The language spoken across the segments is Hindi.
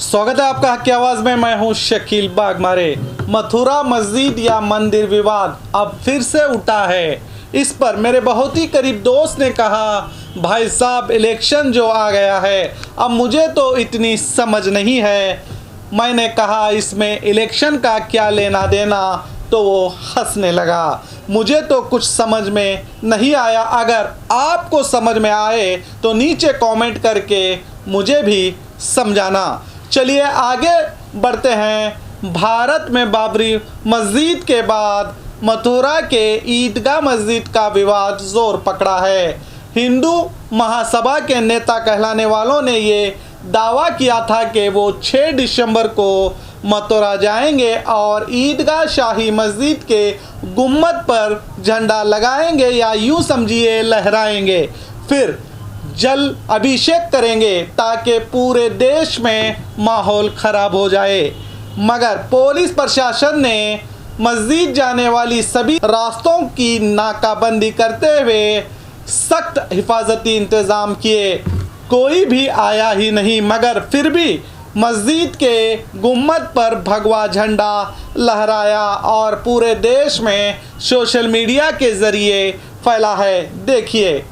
स्वागत है आपका हक की आवाज़ में। मैं हूं शकील बागमारे। मथुरा मस्जिद या मंदिर विवाद अब फिर से उठा है। इस पर मेरे बहुत ही करीब दोस्त ने कहा, भाई साहब इलेक्शन जो आ गया है अब मुझे तो इतनी समझ नहीं है। मैंने कहा इसमें इलेक्शन का क्या लेना देना, तो वो हंसने लगा। मुझे तो कुछ समझ में नहीं आया। अगर आपको समझ में आए तो नीचे कमेंट करके मुझे भी समझाना। चलिए आगे बढ़ते हैं। भारत में बाबरी मस्जिद के बाद मथुरा के ईदगाह मस्जिद का विवाद जोर पकड़ा है। हिंदू महासभा के नेता कहलाने वालों ने ये दावा किया था कि वो 6 दिसंबर को मथुरा जाएंगे और ईदगाह शाही मस्जिद के गुम्बद पर झंडा लगाएंगे या यूँ समझिए लहराएंगे, फिर जल अभिषेक करेंगे ताकि पूरे देश में माहौल खराब हो जाए। मगर पुलिस प्रशासन ने मस्जिद जाने वाली सभी रास्तों की नाकाबंदी करते हुए सख्त हिफाजती इंतज़ाम किए। कोई भी आया ही नहीं, मगर फिर भी मस्जिद के गुम्बद पर भगवा झंडा लहराया और पूरे देश में सोशल मीडिया के ज़रिए फैला है। देखिए,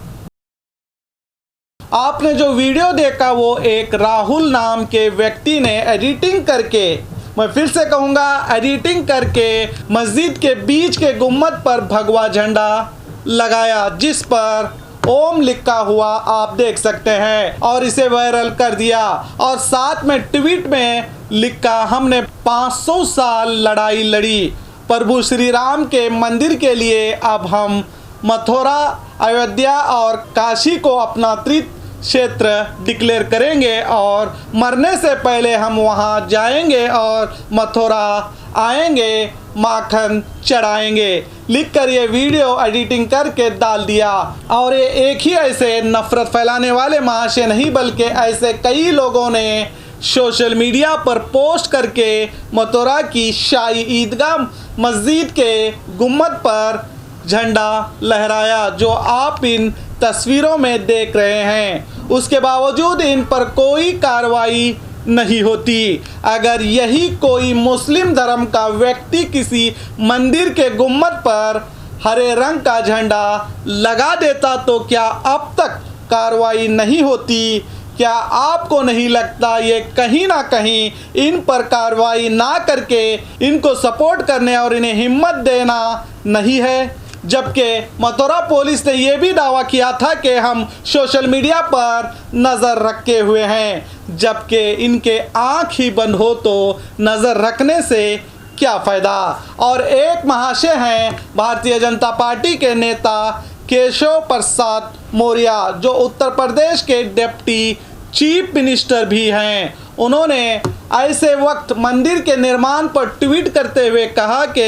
आपने जो वीडियो देखा वो एक राहुल नाम के व्यक्ति ने एडिटिंग करके, मैं फिर से कहूँगा एडिटिंग करके, मस्जिद के बीच के गुम्बद पर भगवा झंडा लगाया जिस पर ओम लिखा हुआ आप देख सकते हैं, और इसे वायरल कर दिया। और साथ में ट्वीट में लिखा, हमने 500 साल लड़ाई लड़ी प्रभु श्री राम के मंदिर के लिए, अब हम मथुरा, अयोध्या और काशी को अपना तीर्थ क्षेत्र डिक्लेयर करेंगे और मरने से पहले हम वहां जाएंगे और मथुरा आएंगे, माखन चढ़ाएंगे लिखकर ये वीडियो एडिटिंग करके डाल दिया। और ये एक ही ऐसे नफरत फैलाने वाले महाशय नहीं बल्कि ऐसे कई लोगों ने सोशल मीडिया पर पोस्ट करके मथुरा की शाही ईदगाह मस्जिद के गुम्बद पर झंडा लहराया, जो आप इन तस्वीरों में देख रहे हैं। उसके बावजूद इन पर कोई कार्रवाई नहीं होती। अगर यही कोई मुस्लिम धर्म का व्यक्ति किसी मंदिर के गुम्बद पर हरे रंग का झंडा लगा देता तो क्या अब तक कार्रवाई नहीं होती? क्या आपको नहीं लगता ये कहीं ना कहीं इन पर कार्रवाई ना करके इनको सपोर्ट करने और इन्हें हिम्मत देना नहीं है? जबकि मथुरा पुलिस ने यह भी दावा किया था कि हम सोशल मीडिया पर नज़र रखे हुए हैं, जबकि इनके आँख ही बंद हो तो नज़र रखने से क्या फ़ायदा। और एक महाशय हैं भारतीय जनता पार्टी के नेता केशव प्रसाद मौर्य, जो उत्तर प्रदेश के डिप्टी चीफ मिनिस्टर भी हैं। उन्होंने ऐसे वक्त मंदिर के निर्माण पर ट्वीट करते हुए कहा कि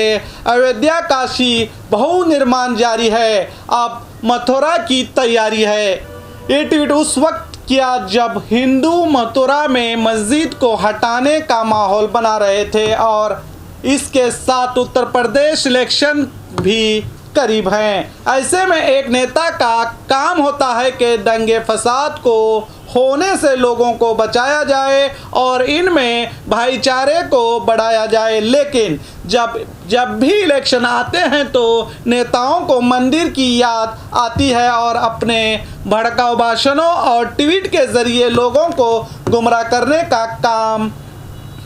अयोध्या काशी बहु निर्माण जारी है, अब मथुरा की तैयारी है। ये ट्वीट उस वक्त किया जब हिंदू मथुरा में मस्जिद को हटाने का माहौल बना रहे थे और इसके साथ उत्तर प्रदेश इलेक्शन भी करीब हैं। ऐसे में एक नेता का काम होता है कि दंगे फसाद को होने से लोगों को बचाया जाए और इनमें भाईचारे को बढ़ाया जाए। लेकिन जब भी इलेक्शन आते हैं तो नेताओं को मंदिर की याद आती है और अपने भड़काऊ भाषणों और ट्वीट के ज़रिए लोगों को गुमराह करने का काम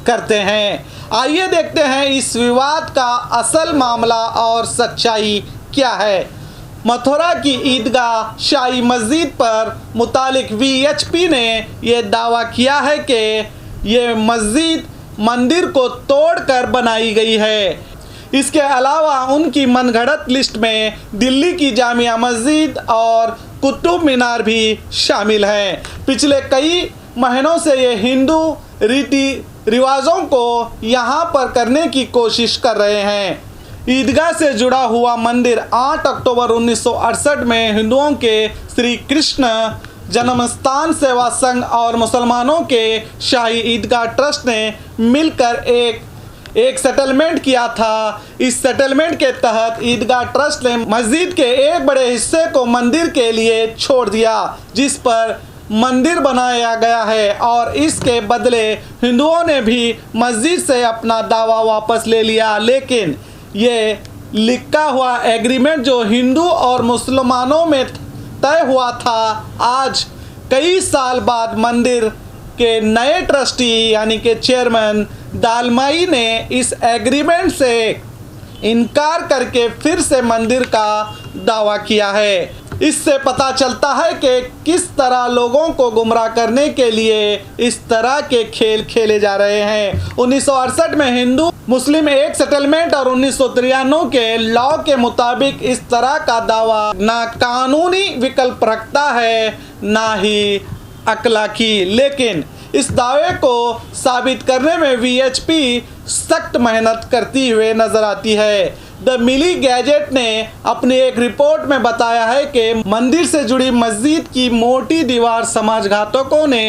करते हैं। आइए देखते हैं इस विवाद का असल मामला और सच्चाई क्या है। मथुरा की ईदगाह शाही मस्जिद पर मुतालिक वीएचपी ने यह दावा किया है कि ये मस्जिद मंदिर को तोड़कर बनाई गई है। इसके अलावा उनकी मनगढ़ंत लिस्ट में दिल्ली की जामिया मस्जिद और कुतुब मीनार भी शामिल हैं। पिछले कई महीनों से ये हिंदू रीति रिवाजों को यहाँ पर करने की कोशिश कर रहे हैं। ईदगाह से जुड़ा हुआ मंदिर 8 अक्टूबर 1968 में हिंदुओं के श्री कृष्ण जन्मस्थान सेवा संघ और मुसलमानों के शाही ईदगाह ट्रस्ट ने मिलकर एक सेटलमेंट किया था। इस सेटलमेंट के तहत ईदगाह ट्रस्ट ने मस्जिद के एक बड़े हिस्से को मंदिर के लिए छोड़ दिया, जिस पर मंदिर बनाया गया है और इसके बदले हिंदुओं ने भी मस्जिद से अपना दावा वापस ले लिया। लेकिन ये लिखा हुआ एग्रीमेंट जो हिंदू और मुसलमानों में तय हुआ था, आज कई साल बाद मंदिर के नए ट्रस्टी यानी कि चेयरमैन दालमाई ने इस एग्रीमेंट से इनकार करके फिर से मंदिर का दावा किया है। इससे पता चलता है कि किस तरह लोगों को गुमराह करने के लिए इस तरह के खेल खेले जा रहे हैं। 1968 में हिंदू मुस्लिम एक सेटलमेंट और 1993 के लॉ के मुताबिक इस तरह का दावा ना कानूनी विकल्प रखता है ना ही अखलाकी। लेकिन इस दावे को साबित करने में वीएचपी सख्त मेहनत करती हुए नजर आती है। द मिली गैजेट ने अपनी एक रिपोर्ट में बताया है कि मंदिर से जुड़ी मस्जिद की मोटी दीवार समाजघातकों ने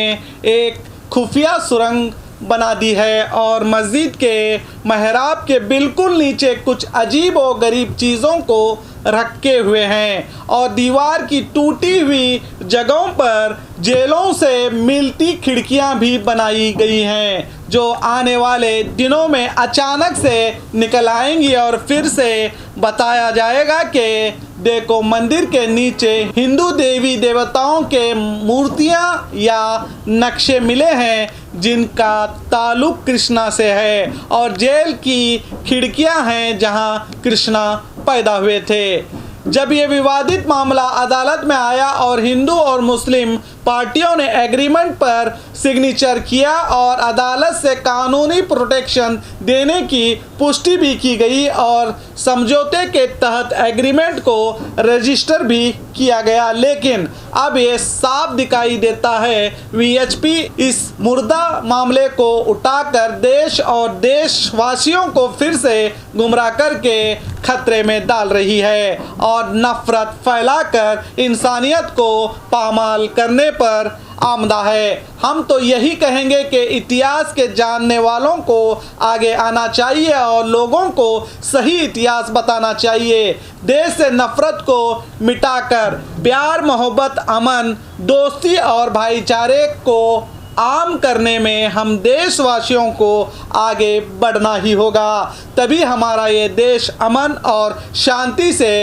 एक खुफिया सुरंग बना दी है और मस्जिद के महराब के बिल्कुल नीचे कुछ अजीब और गरीब चीज़ों को रखे हुए हैं और दीवार की टूटी हुई जगहों पर जेलों से मिलती खिड़कियां भी बनाई गई हैं जो आने वाले दिनों में अचानक से निकल आएंगी और फिर से बताया जाएगा कि देखो मंदिर के नीचे हिंदू देवी देवताओं के मूर्तियां या नक्शे मिले हैं जिनका ताल्लुक कृष्णा से है और जेल की खिड़कियां हैं जहां कृष्णा पैदा हुए थे। जब ये विवादित मामला अदालत में आया और हिंदू और मुस्लिम पार्टियों ने एग्रीमेंट पर सिग्नेचर किया और अदालत से कानूनी प्रोटेक्शन देने की पुष्टि भी की गई और समझौते के तहत एग्रीमेंट को रजिस्टर भी किया गया। लेकिन अब ये साफ दिखाई देता है वीएचपी इस मुर्दा मामले को उठाकर देश और देशवासियों को फिर से गुमराह करके खतरे में डाल रही है और नफरत फैलाकर इंसानियत को पामाल करने पर आमदा है। हम तो यही कहेंगे कि इतिहास के जानने वालों को आगे आना चाहिए और लोगों को सही इतिहास बताना चाहिए। देश से नफरत को मिटाकर प्यार, मोहब्बत, अमन, दोस्ती और भाईचारे को आम करने में हम देशवासियों को आगे बढ़ना ही होगा। तभी हमारा ये देश अमन और शांति से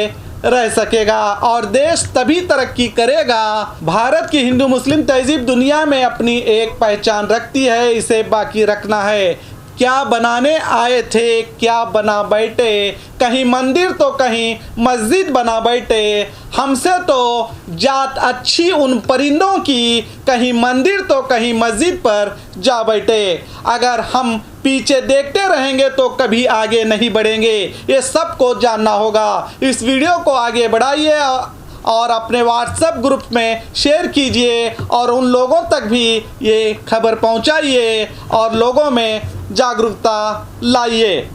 रह सकेगा और देश तभी तरक्की करेगा। भारत की हिंदू मुस्लिम तहजीब दुनिया में अपनी एक पहचान रखती है, इसे बाकी रखना है। क्या बनाने आए थे, क्या बना बैठे, कहीं मंदिर तो कहीं मस्जिद बना बैठे। हमसे तो जात अच्छी उन परिंदों की, कहीं मंदिर तो कहीं मस्जिद पर जा बैठे। अगर हम पीछे देखते रहेंगे तो कभी आगे नहीं बढ़ेंगे, ये सबको जानना होगा। इस वीडियो को आगे बढ़ाइए और अपने व्हाट्सएप ग्रुप में शेयर कीजिए और उन लोगों तक भी ये खबर पहुंचाइए और लोगों में जागरूकता लाइए।